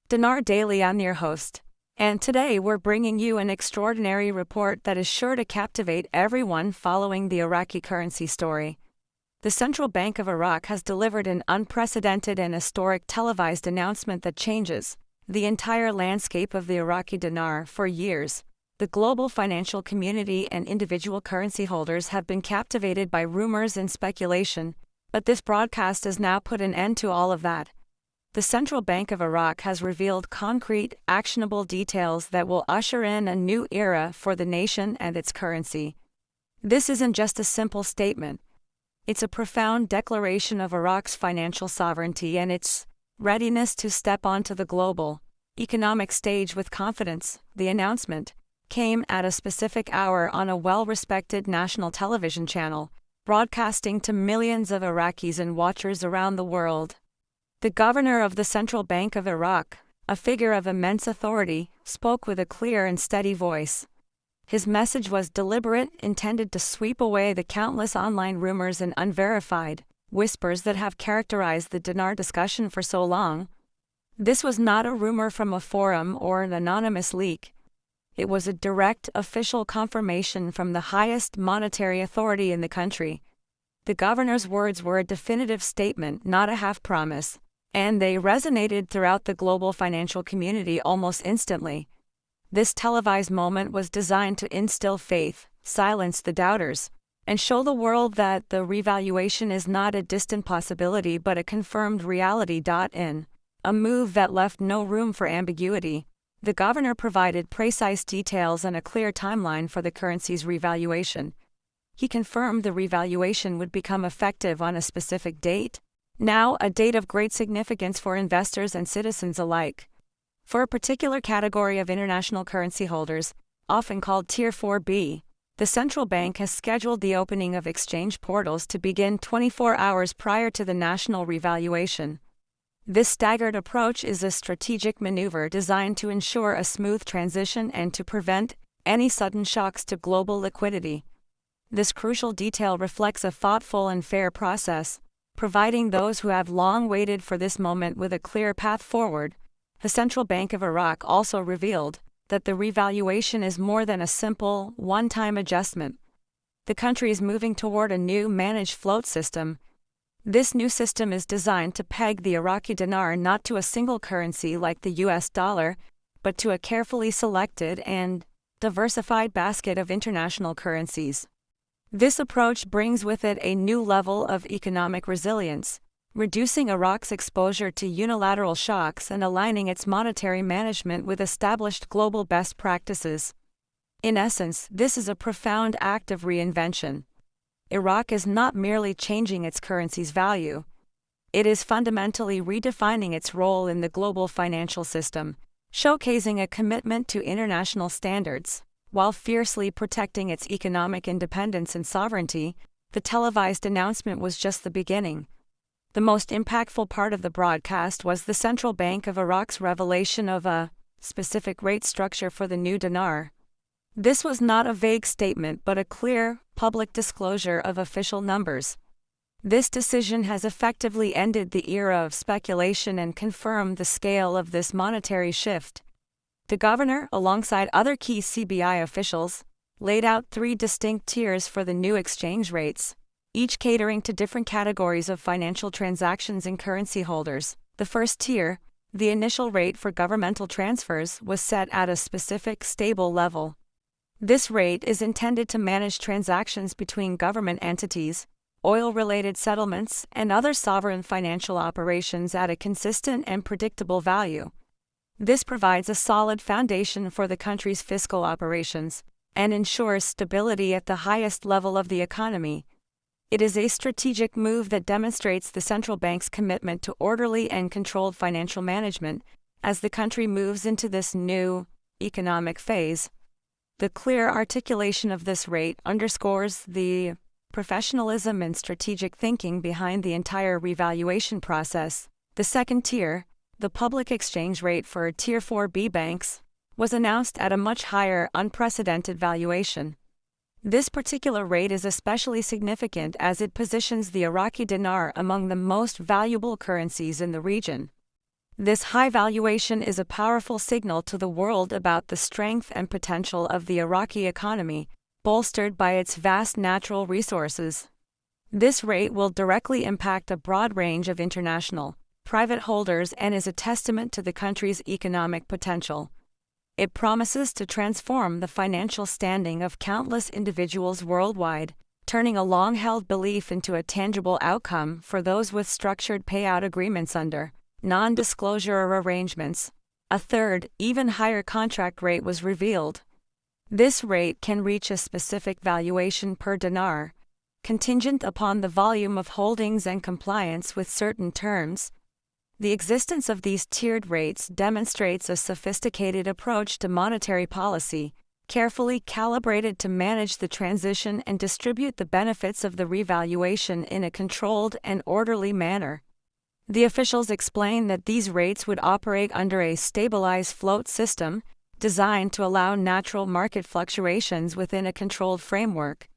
Dinar Daily. I'm your host, and today we're bringing you an extraordinary report that is sure to captivate everyone following the Iraqi currency story. The Central Bank of Iraq has delivered an unprecedented and historic televised announcement that changes the entire landscape of the Iraqi dinar. For years, the global financial community and individual currency holders have been captivated by rumors and speculation, but this broadcast has now put an end to all of that. The Central Bank of Iraq has revealed concrete, actionable details that will usher in a new era for the nation and its currency. This isn't just a simple statement. It's a profound declaration of Iraq's financial sovereignty and its readiness to step onto the global economic stage with confidence. The announcement came at a specific hour on a well-respected national television channel, broadcasting to millions of Iraqis and watchers around the world. The governor of the Central Bank of Iraq, a figure of immense authority, spoke with a clear and steady voice. His message was deliberate, intended to sweep away the countless online rumors and unverified whispers that have characterized the dinar discussion for so long. This was not a rumor from a forum or an anonymous leak. It was a direct official confirmation from the highest monetary authority in the country. The governor's words were a definitive statement, not a half-promise, and they resonated throughout the global financial community almost instantly. This televised moment was designed to instill faith, silence the doubters, and show the world that the revaluation is not a distant possibility but a confirmed reality. In a move that left no room for ambiguity, the governor provided precise details and a clear timeline for the currency's revaluation. He confirmed the revaluation would become effective on a specific date, now a date of great significance for investors and citizens alike. For a particular category of international currency holders, often called Tier 4B, the central bank has scheduled the opening of exchange portals to begin 24 hours prior to the national revaluation. This staggered approach is a strategic maneuver designed to ensure a smooth transition and to prevent any sudden shocks to global liquidity. This crucial detail reflects a thoughtful and fair process, providing those who have long waited for this moment with a clear path forward. The Central Bank of Iraq also revealed that the revaluation is more than a simple, one-time adjustment. The country is moving toward a new managed float system. This new system is designed to peg the Iraqi dinar not to a single currency like the US dollar, but to a carefully selected and diversified basket of international currencies. This approach brings with it a new level of economic resilience, reducing Iraq's exposure to unilateral shocks and aligning its monetary management with established global best practices. In essence, this is a profound act of reinvention. Iraq is not merely changing its currency's value. It is fundamentally redefining its role in the global financial system, showcasing a commitment to international standards. While fiercely protecting its economic independence and sovereignty, the televised announcement was just the beginning. The most impactful part of the broadcast was the Central Bank of Iraq's revelation of a specific rate structure for the new dinar. This was not a vague statement but a clear, public disclosure of official numbers. This decision has effectively ended the era of speculation and confirmed the scale of this monetary shift. The governor, alongside other key CBI officials, laid out 3 distinct tiers for the new exchange rates, each catering to different categories of financial transactions and currency holders. The first tier, the initial rate for governmental transfers, was set at a specific, stable level. This rate is intended to manage transactions between government entities, oil-related settlements, and other sovereign financial operations at a consistent and predictable value. This provides a solid foundation for the country's fiscal operations and ensures stability at the highest level of the economy. It is a strategic move that demonstrates the central bank's commitment to orderly and controlled financial management as the country moves into this new economic phase. The clear articulation of this rate underscores the professionalism and strategic thinking behind the entire revaluation process. The second tier, the public exchange rate for Tier 4B banks, was announced at a much higher, unprecedented valuation. This particular rate is especially significant as it positions the Iraqi dinar among the most valuable currencies in the region. This high valuation is a powerful signal to the world about the strength and potential of the Iraqi economy, bolstered by its vast natural resources. This rate will directly impact a broad range of international, private holders and is a testament to the country's economic potential. It promises to transform the financial standing of countless individuals worldwide, turning a long-held belief into a tangible outcome for those with structured payout agreements under non-disclosure arrangements. A third, even higher contract rate was revealed. This rate can reach a specific valuation per dinar, contingent upon the volume of holdings and compliance with certain terms. The existence of these tiered rates demonstrates a sophisticated approach to monetary policy, carefully calibrated to manage the transition and distribute the benefits of the revaluation in a controlled and orderly manner. The officials explain that these rates would operate under a stabilized float system, designed to allow natural market fluctuations within a controlled framework.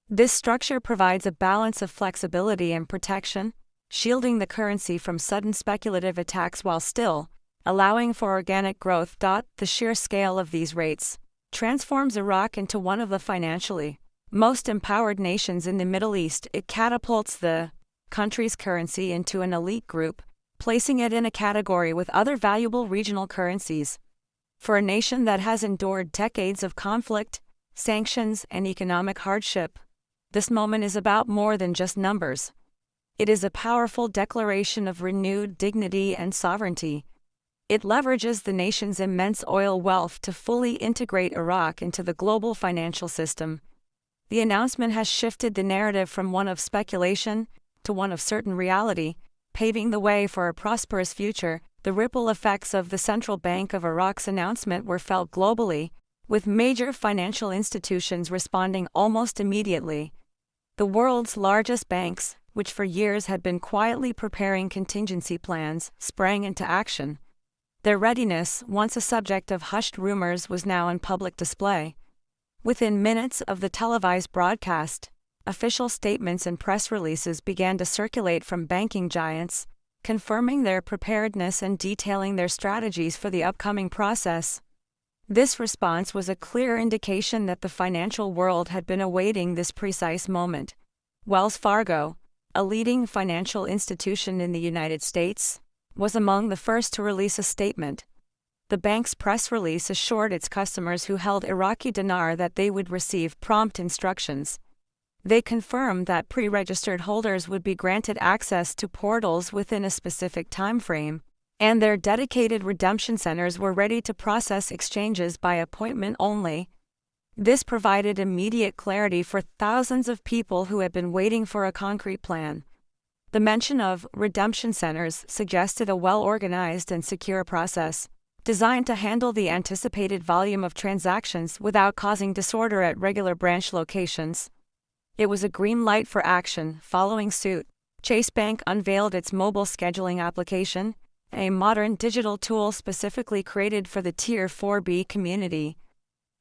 This structure provides a balance of flexibility and protection, shielding the currency from sudden speculative attacks while still allowing for organic growth. The sheer scale of these rates transforms Iraq into one of the financially most empowered nations in the Middle East. It catapults the country's currency into an elite group, placing it in a category with other valuable regional currencies. For a nation that has endured decades of conflict, sanctions, and economic hardship, this moment is about more than just numbers. It is a powerful declaration of renewed dignity and sovereignty. It leverages the nation's immense oil wealth to fully integrate Iraq into the global financial system. The announcement has shifted the narrative from one of speculation to one of certain reality, paving the way for a prosperous future. The ripple effects of the Central Bank of Iraq's announcement were felt globally, with major financial institutions responding almost immediately. The world's largest banks, which for years had been quietly preparing contingency plans, sprang into action. Their readiness, once a subject of hushed rumors, was now on public display. Within minutes of the televised broadcast, official statements and press releases began to circulate from banking giants, confirming their preparedness and detailing their strategies for the upcoming process. This response was a clear indication that the financial world had been awaiting this precise moment. Wells Fargo, a leading financial institution in the United States, was among the first to release a statement. The bank's press release assured its customers who held Iraqi dinar that they would receive prompt instructions. They confirmed that pre-registered holders would be granted access to portals within a specific time frame, and their dedicated redemption centers were ready to process exchanges by appointment only. This provided immediate clarity for thousands of people who had been waiting for a concrete plan. The mention of redemption centers suggested a well-organized and secure process, designed to handle the anticipated volume of transactions without causing disorder at regular branch locations. It was a green light for action. Following suit, Chase Bank unveiled its mobile scheduling application, a modern digital tool specifically created for the Tier 4B community.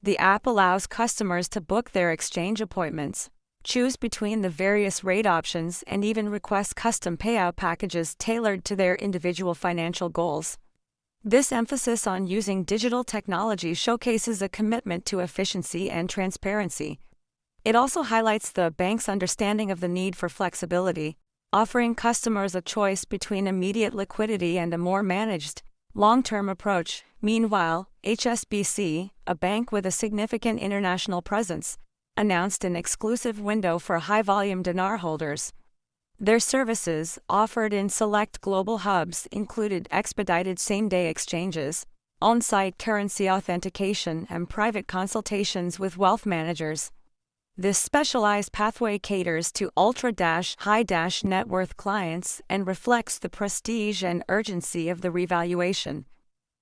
The app allows customers to book their exchange appointments, choose between the various rate options, and even request custom payout packages tailored to their individual financial goals. This emphasis on using digital technology showcases a commitment to efficiency and transparency. It also highlights the bank's understanding of the need for flexibility, offering customers a choice between immediate liquidity and a more managed, long-term approach. Meanwhile, HSBC, a bank with a significant international presence, announced an exclusive window for high-volume dinar holders. Their services, offered in select global hubs, included expedited same-day exchanges, on-site currency authentication, and private consultations with wealth managers. This specialized pathway caters to ultra-high net worth clients and reflects the prestige and urgency of the revaluation.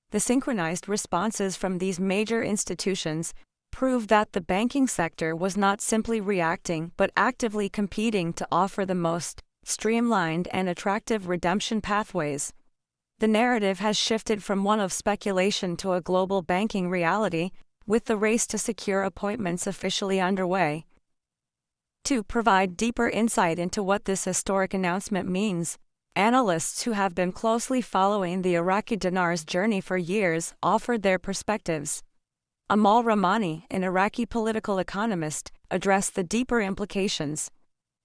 The synchronized responses from these major institutions prove that the banking sector was not simply reacting but actively competing to offer the most streamlined and attractive redemption pathways. The narrative has shifted from one of speculation to a global banking reality, with the race to secure appointments officially underway. To provide deeper insight into what this historic announcement means, Analysts who have been closely following the Iraqi dinar's journey for years offered their perspectives. Amal Rahmani, an Iraqi political economist, addressed the deeper implications.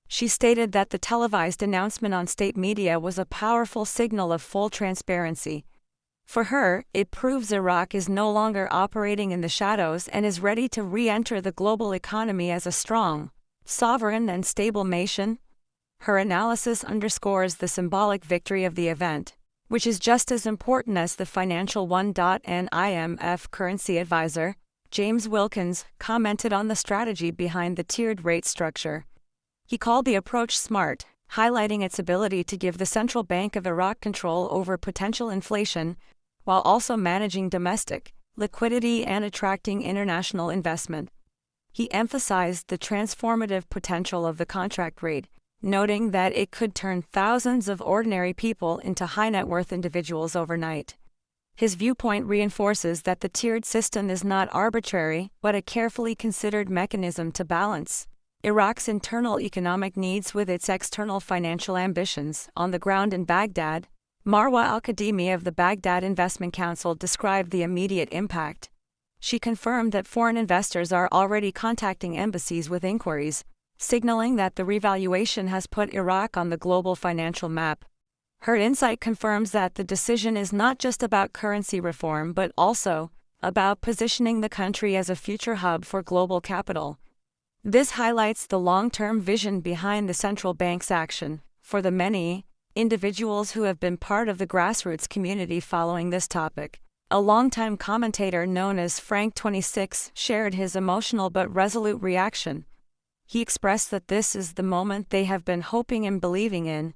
She stated that the televised announcement on state media was a powerful signal of full transparency. For her, it proves Iraq is no longer operating in the shadows and is ready to re-enter the global economy as a strong, sovereign and stable nation. Her analysis underscores the symbolic victory of the event, which is just as important as the financial one. An IMF currency advisor, James Wilkins, commented on the strategy behind the tiered rate structure. He called the approach smart, highlighting its ability to give the Central Bank of Iraq control over potential inflation, while also managing domestic liquidity and attracting international investment. He emphasized the transformative potential of the contract rate, noting that it could turn thousands of ordinary people into high-net-worth individuals overnight. His viewpoint reinforces that the tiered system is not arbitrary but a carefully considered mechanism to balance Iraq's internal economic needs with its external financial ambitions. On the ground in Baghdad, Marwa Al-Kadhimi of the Baghdad Investment Council described the immediate impact. She confirmed that foreign investors are already contacting embassies with inquiries, signaling that the revaluation has put Iraq on the global financial map. Her insight confirms that the decision is not just about currency reform but also about positioning the country as a future hub for global capital. This highlights the long-term vision behind the central bank's action. For the many individuals who have been part of the grassroots community following this topic, a longtime commentator known as Frank26 shared his emotional but resolute reaction. He expressed that this is the moment they have been hoping and believing in.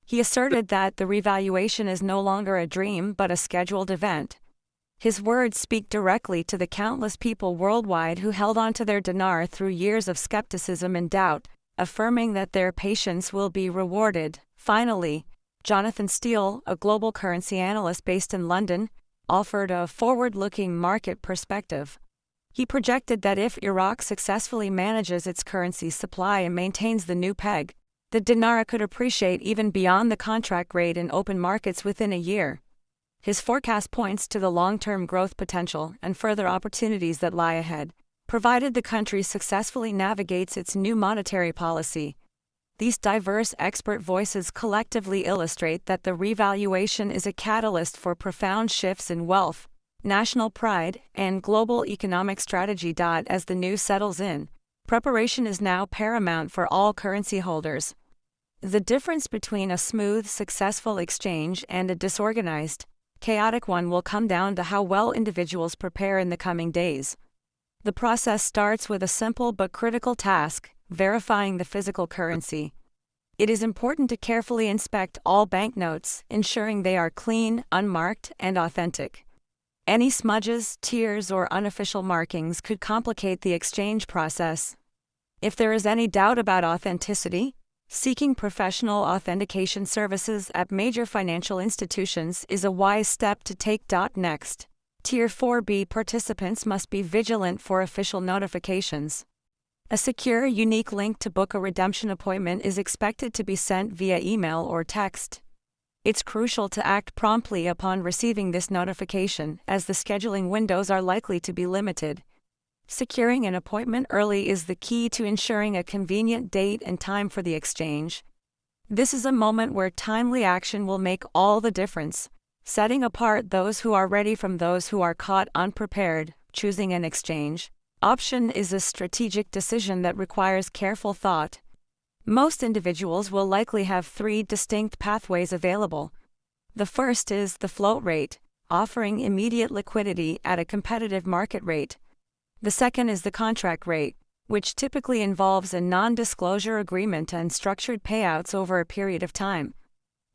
He asserted that the revaluation is no longer a dream but a scheduled event. His words speak directly to the countless people worldwide who held on to their dinar through years of skepticism and doubt, affirming that their patience will be rewarded. Finally, Jonathan Steele, a global currency analyst based in London, offered a forward-looking market perspective. He projected that if Iraq successfully manages its currency supply and maintains the new peg, the dinar could appreciate even beyond the contract rate in open markets within a year. His forecast points to the long-term growth potential and further opportunities that lie ahead, provided the country successfully navigates its new monetary policy. These diverse expert voices collectively illustrate that the revaluation is a catalyst for profound shifts in wealth, national pride, and global economic strategy. As the news settles in, preparation is now paramount for all currency holders. The difference between a smooth, successful exchange and a disorganized, chaotic one will come down to how well individuals prepare in the coming days. The process starts with a simple but critical task: verifying the physical currency. It is important to carefully inspect all banknotes, ensuring they are clean, unmarked, and authentic. Any smudges, tears, or unofficial markings could complicate the exchange process. If there is any doubt about authenticity, seeking professional authentication services at major financial institutions is a wise step to take. Next, Tier 4B participants must be vigilant for official notifications. A secure, unique link to book a redemption appointment is expected to be sent via email or text. It's crucial to act promptly upon receiving this notification, as the scheduling windows are likely to be limited. Securing an appointment early is the key to ensuring a convenient date and time for the exchange. This is a moment where timely action will make all the difference, setting apart those who are ready from those who are caught unprepared. Choosing an exchange option is a strategic decision that requires careful thought. Most individuals will likely have three distinct pathways available. The first is the float rate, offering immediate liquidity at a competitive market rate. The second is the contract rate, which typically involves a non-disclosure agreement and structured payouts over a period of time.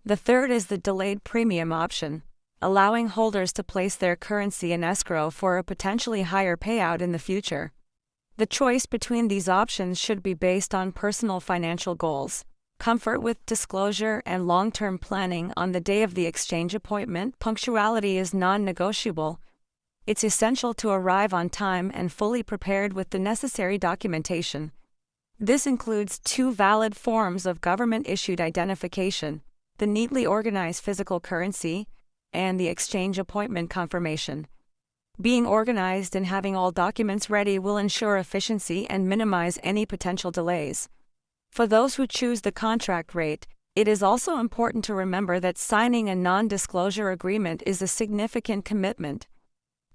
The third is the delayed premium option, allowing holders to place their currency in escrow for a potentially higher payout in the future. The choice between these options should be based on personal financial goals, comfort with disclosure, and long-term planning. On the day of the exchange appointment, punctuality is non-negotiable. It's essential to arrive on time and fully prepared with the necessary documentation. This includes 2 valid forms of government-issued identification, the neatly organized physical currency, and the exchange appointment confirmation. Being organized and having all documents ready will ensure efficiency and minimize any potential delays. For those who choose the contract rate, it is also important to remember that signing a non-disclosure agreement is a significant commitment.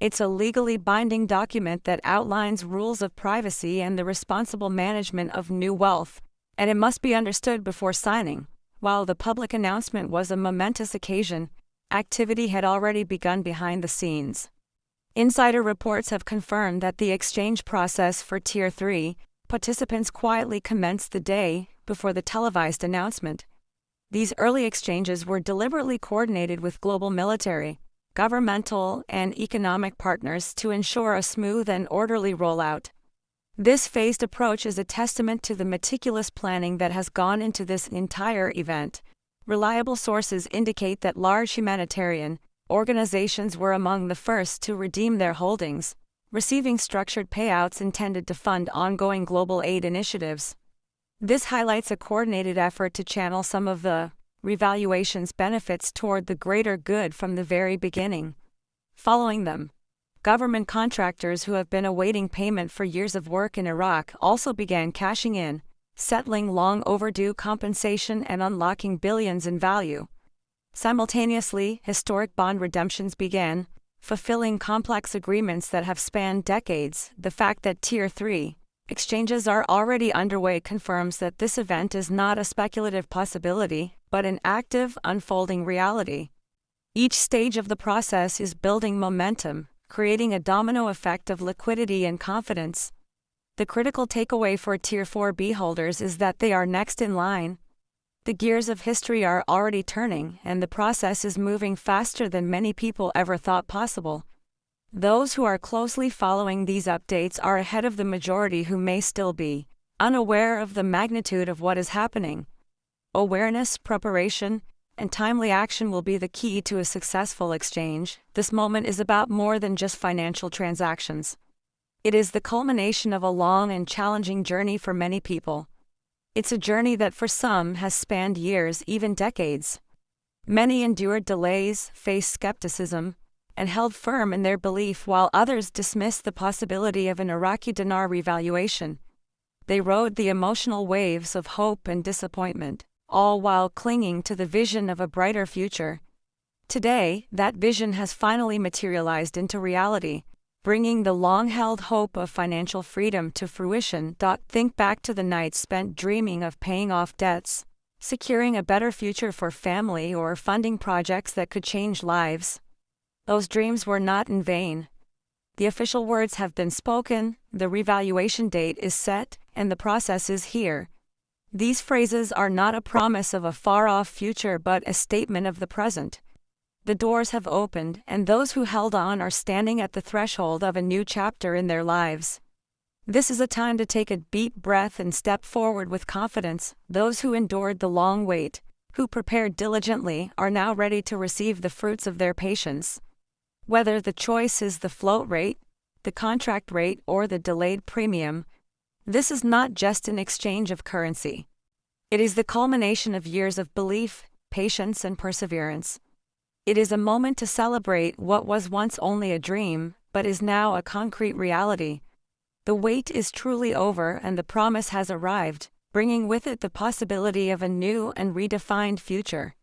It's a legally binding document that outlines rules of privacy and the responsible management of new wealth, and it must be understood before signing. While the public announcement was a momentous occasion, activity had already begun behind the scenes. Insider reports have confirmed that the exchange process for Tier 3 participants quietly commenced the day before the televised announcement. These early exchanges were deliberately coordinated with global military, governmental, and economic partners to ensure a smooth and orderly rollout. This phased approach is a testament to the meticulous planning that has gone into this entire event. Reliable sources indicate that large humanitarian organizations were among the first to redeem their holdings, receiving structured payouts intended to fund ongoing global aid initiatives. This highlights a coordinated effort to channel some of the revaluation's benefits toward the greater good from the very beginning. Following them, government contractors who have been awaiting payment for years of work in Iraq also began cashing in, settling long overdue compensation and unlocking billions in value. Simultaneously, historic bond redemptions began, fulfilling complex agreements that have spanned decades. The fact that Tier 3 exchanges are already underway confirms that this event is not a speculative possibility, but an active, unfolding reality. Each stage of the process is building momentum, creating a domino effect of liquidity and confidence. The critical takeaway for Tier 4B holders is that they are next in line. The gears of history are already turning, and the process is moving faster than many people ever thought possible. Those who are closely following these updates are ahead of the majority who may still be unaware of the magnitude of what is happening. Awareness, preparation, and timely action will be the key to a successful exchange. This moment is about more than just financial transactions. It is the culmination of a long and challenging journey for many people. It's a journey that for some has spanned years, even decades. Many endured delays, faced skepticism, and held firm in their belief while others dismissed the possibility of an Iraqi dinar revaluation. They rode the emotional waves of hope and disappointment, all while clinging to the vision of a brighter future. Today, that vision has finally materialized into reality, bringing the long-held hope of financial freedom to fruition. Think back to the nights spent dreaming of paying off debts, securing a better future for family, or funding projects that could change lives. Those dreams were not in vain. The official words have been spoken, the revaluation date is set, and the process is here. These phrases are not a promise of a far-off future but a statement of the present. The doors have opened, and those who held on are standing at the threshold of a new chapter in their lives. This is a time to take a deep breath and step forward with confidence. Those who endured the long wait, who prepared diligently, are now ready to receive the fruits of their patience. Whether the choice is the float rate, the contract rate, or the delayed premium, this is not just an exchange of currency. It is the culmination of years of belief, patience, and perseverance. It is a moment to celebrate what was once only a dream, but is now a concrete reality. The wait is truly over and the promise has arrived, bringing with it the possibility of a new and redefined future.